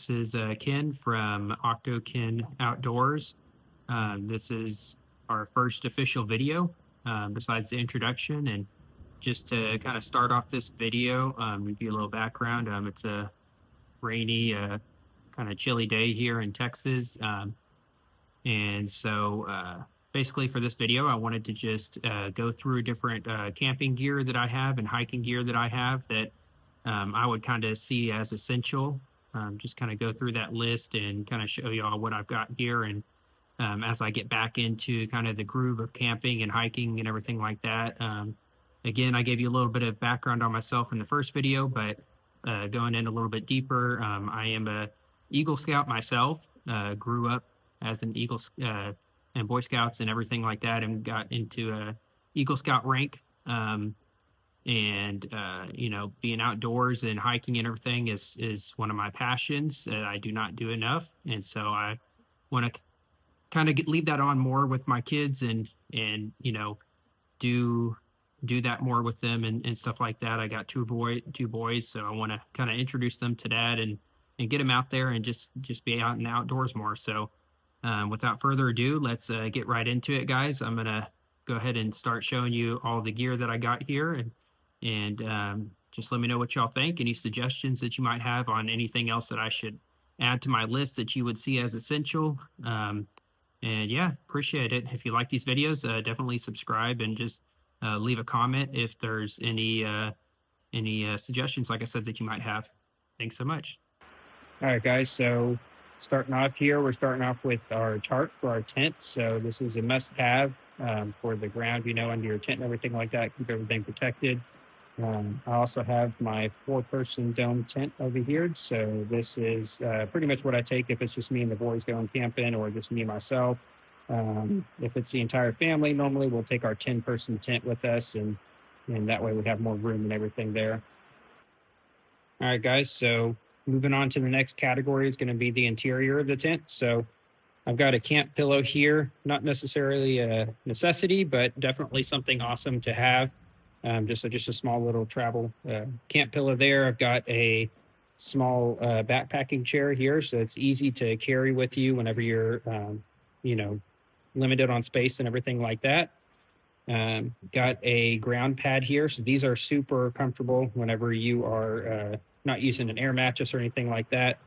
This is Ken from OctoKen Outdoors. This is our first official video besides the introduction. And just to kind of start off this video, give you a little background. It's a rainy, kind of chilly day here in Texas. And so basically for this video, I wanted to just go through different camping gear that I have and hiking gear that I have that I would kind of see as essential. Just kind of go through that list and kind of show y'all what I've got here. And as I get back into kind of the groove of camping and hiking and everything like that. Again, I gave you a little bit of background on myself in the first video, but going in a little bit deeper, I am a Eagle Scout myself, grew up as an Eagle and Boy Scouts and everything like that, and got into a Eagle Scout rank. You know, being outdoors and hiking and everything is one of my passions that I do not do enough. And so I want to kind of leave that on more with my kids and you know, do that more with them and stuff like that. I got two boys, so I want to kind of introduce them to that and get them out there and just be out in the outdoors more. So without further ado, let's get right into it, guys. I'm gonna go ahead and start showing you all the gear that I got here, and just let me know what y'all think. Any suggestions that you might have on anything else that I should add to my list that you would see as essential. And yeah, appreciate it. If you like these videos, definitely subscribe and just leave a comment if there's any suggestions, like I said, that you might have. Thanks so much. All right, guys. So starting off here, we're starting off with our tarp for our tent. So this is a must-have for the ground, you know, under your tent and everything like that. Keep everything protected. I also have my 4-person dome tent over here. So this is pretty much what I take if it's just me and the boys going camping, or just me myself. If it's the entire family, normally we'll take our 10-person tent with us, and that way we have more room and everything there. All right, guys. So moving on to the next category is going to be the interior of the tent. So I've got a camp pillow here, not necessarily a necessity, but definitely something awesome to have. Just a small little travel camp pillow there. I've got a small backpacking chair here, so it's easy to carry with you whenever you're, you know, limited on space and everything like that. Got a ground pad here, so these are super comfortable whenever you are not using an air mattress or anything like that.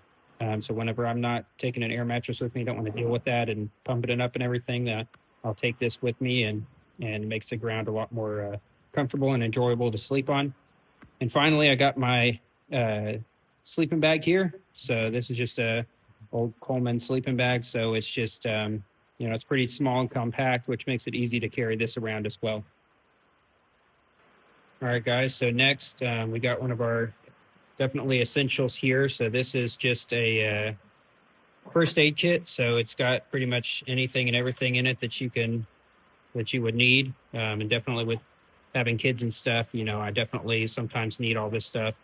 So whenever I'm not taking an air mattress with me, don't want to deal with that and pumping it up and everything, I'll take this with me, and it makes the ground a lot more comfortable and enjoyable to sleep on. And finally, I got my sleeping bag here. So this is just a old Coleman sleeping bag. So it's just, you know, it's pretty small and compact, which makes it easy to carry this around as well. All right, guys. So next, we got one of our definitely essentials here. So this is just a first aid kit. So it's got pretty much anything and everything in it that you would need. And definitely with having kids and stuff, you know, I definitely sometimes need all this stuff.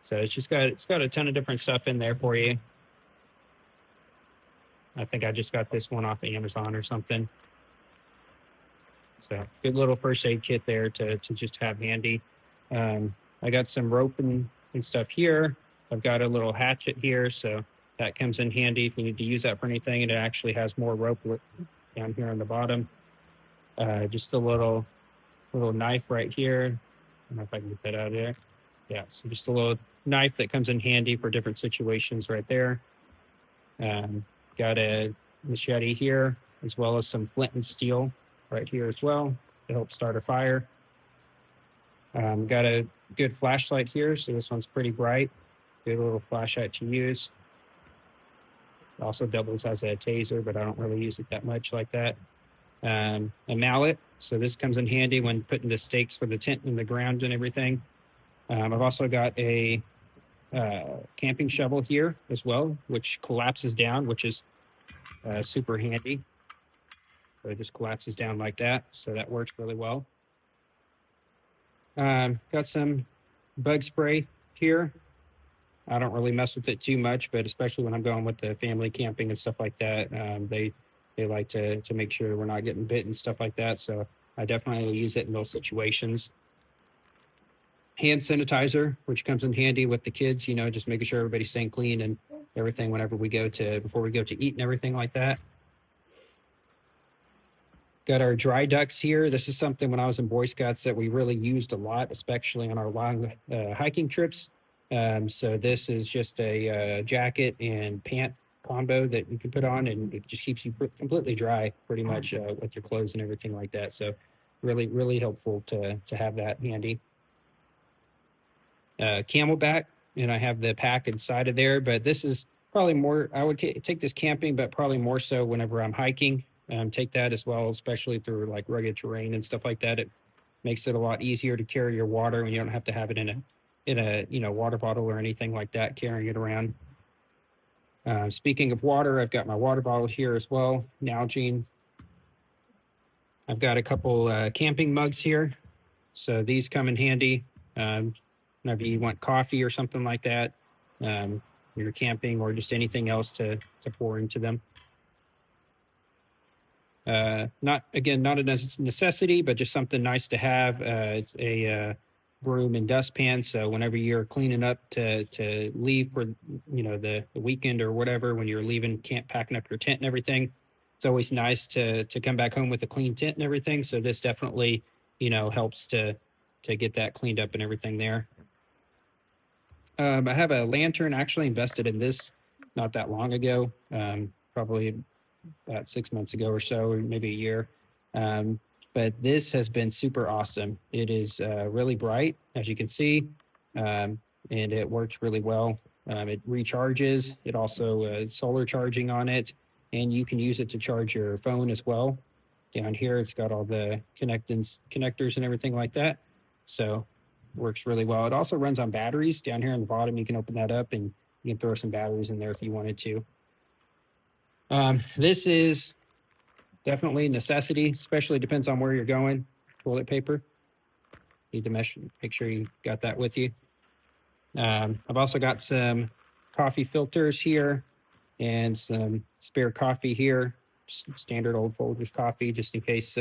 So it's got a ton of different stuff in there for you. I think I just got this one off of Amazon or something. So good little first aid kit there to just have handy. I got some rope and stuff here. I've got a little hatchet here, so that comes in handy if you need to use that for anything. And it actually has more rope down here on the bottom. Just a little knife right here. I don't know if I can get that out of there. Yeah, so just a little knife that comes in handy for different situations right there. Got a machete here, as well as some flint and steel right here as well to help start a fire. Got a good flashlight here, so this one's pretty bright. Good little flashlight to use. It also doubles as a taser, but I don't really use it that much like that. A mallet, so this comes in handy when putting the stakes for the tent in the ground and everything. I've also got a camping shovel here as well, which collapses down, which is super handy. So it just collapses down like that, so that works really well. Got some bug spray here. I don't really mess with it too much, but especially when I'm going with the family camping and stuff like that, they like to make sure we're not getting bit and stuff like that. So I definitely use it in those situations. Hand sanitizer, which comes in handy with the kids, you know, just making sure everybody's staying clean and everything whenever we go to, before we go to eat and everything like that. Got our dry ducks here. This is something when I was in Boy Scouts that we really used a lot, especially on our long hiking trips. So this is just a jacket and pant combo that you can put on, and it just keeps you completely dry, pretty much, with your clothes and everything like that. So really, really helpful to have that handy. Camelback, and I have the pack inside of there, but this is probably more, I would take this camping, but probably more so whenever I'm hiking. Take that as well, especially through like rugged terrain and stuff like that. It makes it a lot easier to carry your water when you don't have to have it in a water bottle or anything like that, carrying it around. Speaking of water, I've got my water bottle here as well, Nalgene. I've got a couple camping mugs here, so these come in handy whenever you want coffee or something like that. You're camping, or just anything else to pour into them. Not a necessity, but just something nice to have. It's a broom and dustpan, so whenever you're cleaning up to leave for the weekend or whatever, when you're leaving camp, packing up your tent and everything, it's always nice to come back home with a clean tent and everything. So this definitely helps to get that cleaned up and everything there. I have a lantern. I actually invested in this not that long ago, probably about 6 months ago or so, or maybe a year. But this has been super awesome. It is really bright, as you can see, and it works really well. It recharges. It also solar charging on it, and you can use it to charge your phone as well. Down here, it's got all the connectors and everything like that. So works really well. It also runs on batteries. Down here on the bottom, you can open that up and you can throw some batteries in there if you wanted to. This is definitely a necessity, especially depends on where you're going. Toilet paper. Need to make sure you got that with you. I've also got some coffee filters here and some spare coffee here. Just standard old Folgers coffee, just in case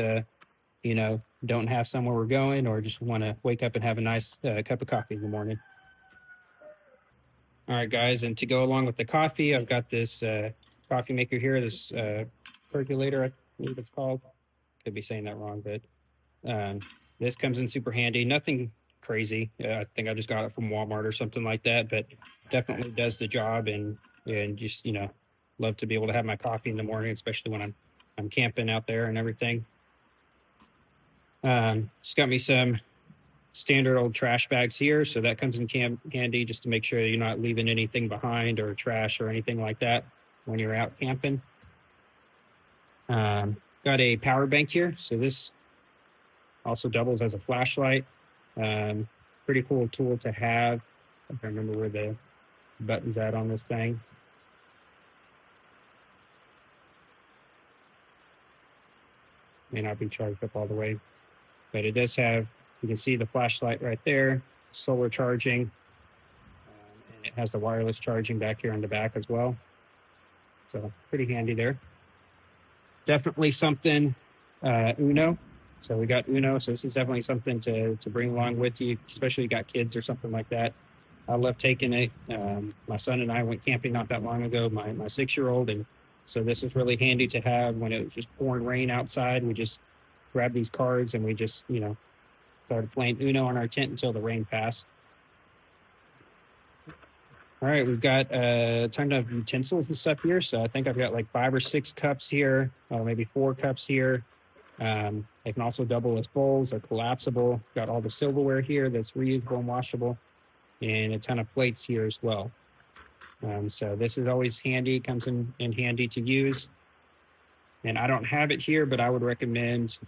don't have somewhere we're going, or just want to wake up and have a nice cup of coffee in the morning. All right, guys, and to go along with the coffee, I've got this coffee maker here, this percolator, I believe it's called. Could be saying that wrong, but this comes in super handy. Nothing crazy. I think I just got it from Walmart or something like that, but definitely does the job, and just love to be able to have my coffee in the morning, especially when I'm camping out there and everything. Just got me some standard old trash bags here, so that comes in handy just to make sure you're not leaving anything behind, or trash or anything like that when you're out camping. Got a power bank here, so this also doubles as a flashlight. Pretty cool tool to have. I don't remember where the button's at on this thing. May not be charged up all the way, but it does have, you can see the flashlight right there, solar charging, and it has the wireless charging back here on the back as well. So pretty handy there. Definitely something, Uno. So we got Uno. So this is definitely something to bring along with you, especially if you got kids or something like that. I love taking it. My son and I went camping not that long ago, my 6-year-old. And so this is really handy to have when it was just pouring rain outside. We just grabbed these cards and we just, started playing Uno on our tent until the rain passed. All right, we've got a ton of utensils and stuff here. So I think I've got like 5 or 6 cups here, maybe 4 cups here. They can also double as bowls. They're collapsible. Got all the silverware here that's reusable and washable, and a ton of plates here as well. So this is always handy, comes in handy to use. And I don't have it here, but I would recommend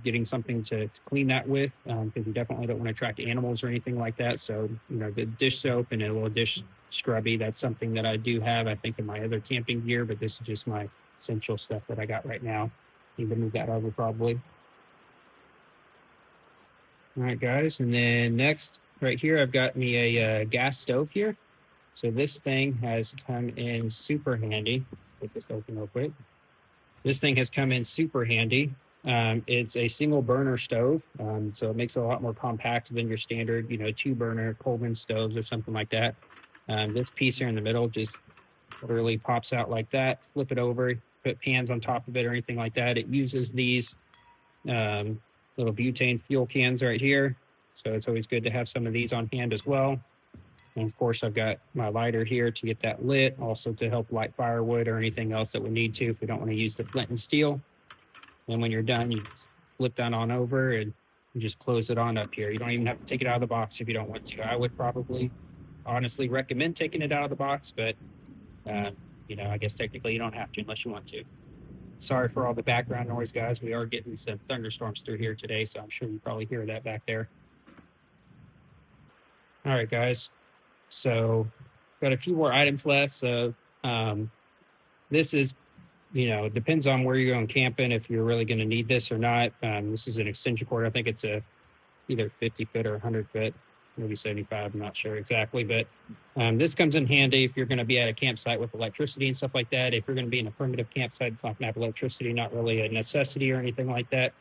getting something to clean that with, because you definitely don't want to attract animals or anything like that. So, the dish soap and a little dish scrubby, that's something that I do have, I think, in my other camping gear, but this is just my essential stuff that I got right now. Need to move that over probably. All right, guys, and then next, right here, I've got me a gas stove here. So this thing has come in super handy. Get this open real quick. This thing has come in super handy. It's a single burner stove, so it makes it a lot more compact than your standard, 2-burner Coleman stoves or something like that. This piece here in the middle just literally pops out like that. Flip it over, put pans on top of it or anything like that. It uses these little butane fuel cans right here. So it's always good to have some of these on hand as well. And of course, I've got my lighter here to get that lit, also to help light firewood or anything else that we need to if we don't want to use the flint and steel. And when you're done, you flip that on over and you just close it on up here. You don't even have to take it out of the box if you don't want to. I would probably honestly recommend taking it out of the box, but I guess technically you don't have to unless you want to. Sorry for all the background noise, guys. We are getting some thunderstorms through here today, so I'm sure you probably hear that back there. All right, guys. So got a few more items left. So this is, depends on where you're going camping, if you're really going to need this or not. This is an extension cord. I think it's either 50 foot or 100 foot, maybe 75. I'm not sure exactly, but this comes in handy if you're going to be at a campsite with electricity and stuff like that. If you're going to be in a primitive campsite, it's not going to have electricity, not really a necessity or anything like that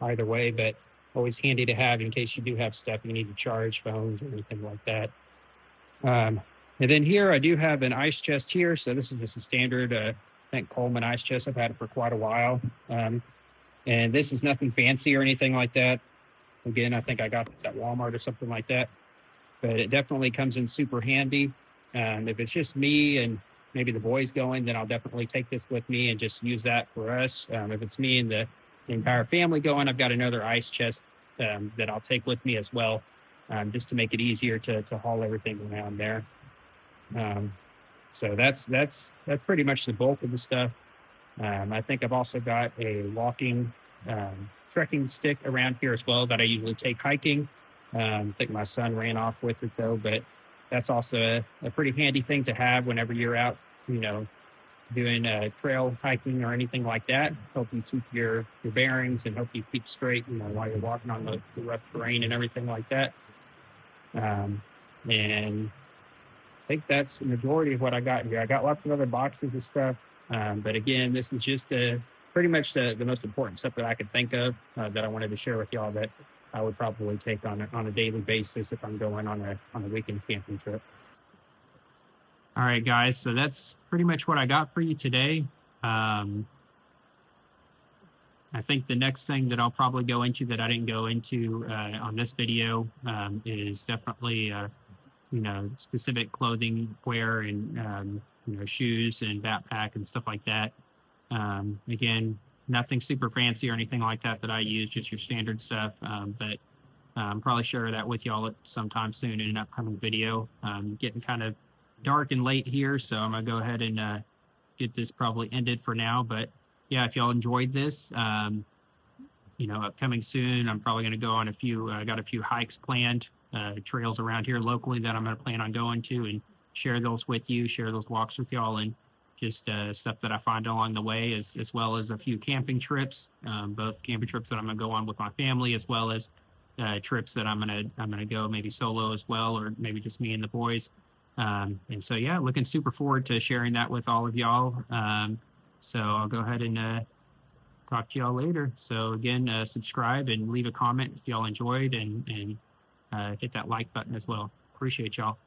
either way, but always handy to have in case you do have stuff you need to charge, phones or anything like that. And then here I do have an ice chest here. So this is just a standard, I think Coleman ice chest. I've had it for quite a while. And this is nothing fancy or anything like that. Again, I think I got this at Walmart or something like that. But it definitely comes in super handy. If it's just me and maybe the boys going, then I'll definitely take this with me and just use that for us. If it's me and the entire family going, I've got another ice chest that I'll take with me as well. Just to make it easier to haul everything around there. So that's pretty much the bulk of the stuff. I think I've also got a walking trekking stick around here as well that I usually take hiking. I think my son ran off with it though, but that's also a pretty handy thing to have whenever you're out, doing trail hiking or anything like that. Help you keep your bearings and help you keep straight, while you're walking on the rough terrain and everything like that. And I think that's the majority of what I got here. I got lots of other boxes of stuff, but again, this is just pretty much the most important stuff that I could think of that I wanted to share with y'all that I would probably take on a daily basis if I'm going on a weekend camping trip. All right, guys, so that's pretty much what I got for you today. I think the next thing that I'll probably go into that I didn't go into on this video is definitely, specific clothing wear and, shoes and backpack and stuff like that. Again, nothing super fancy or anything like that I use, just your standard stuff. But I'll probably share that with y'all sometime soon in an upcoming video. Getting kind of dark and late here, so I'm going to go ahead and get this probably ended for now. But yeah, if y'all enjoyed this, upcoming soon, I'm probably going to go on I got a few hikes planned, trails around here locally that I'm going to plan on going to and share those with you, share those walks with y'all, and just stuff that I find along the way, as well as a few camping trips, both camping trips that I'm going to go on with my family, as well as trips that I'm going to go maybe solo as well, or maybe just me and the boys. And so, yeah, looking super forward to sharing that with all of y'all. So I'll go ahead and talk to y'all later. So again, subscribe and leave a comment if y'all enjoyed, and hit that like button as well. Appreciate y'all.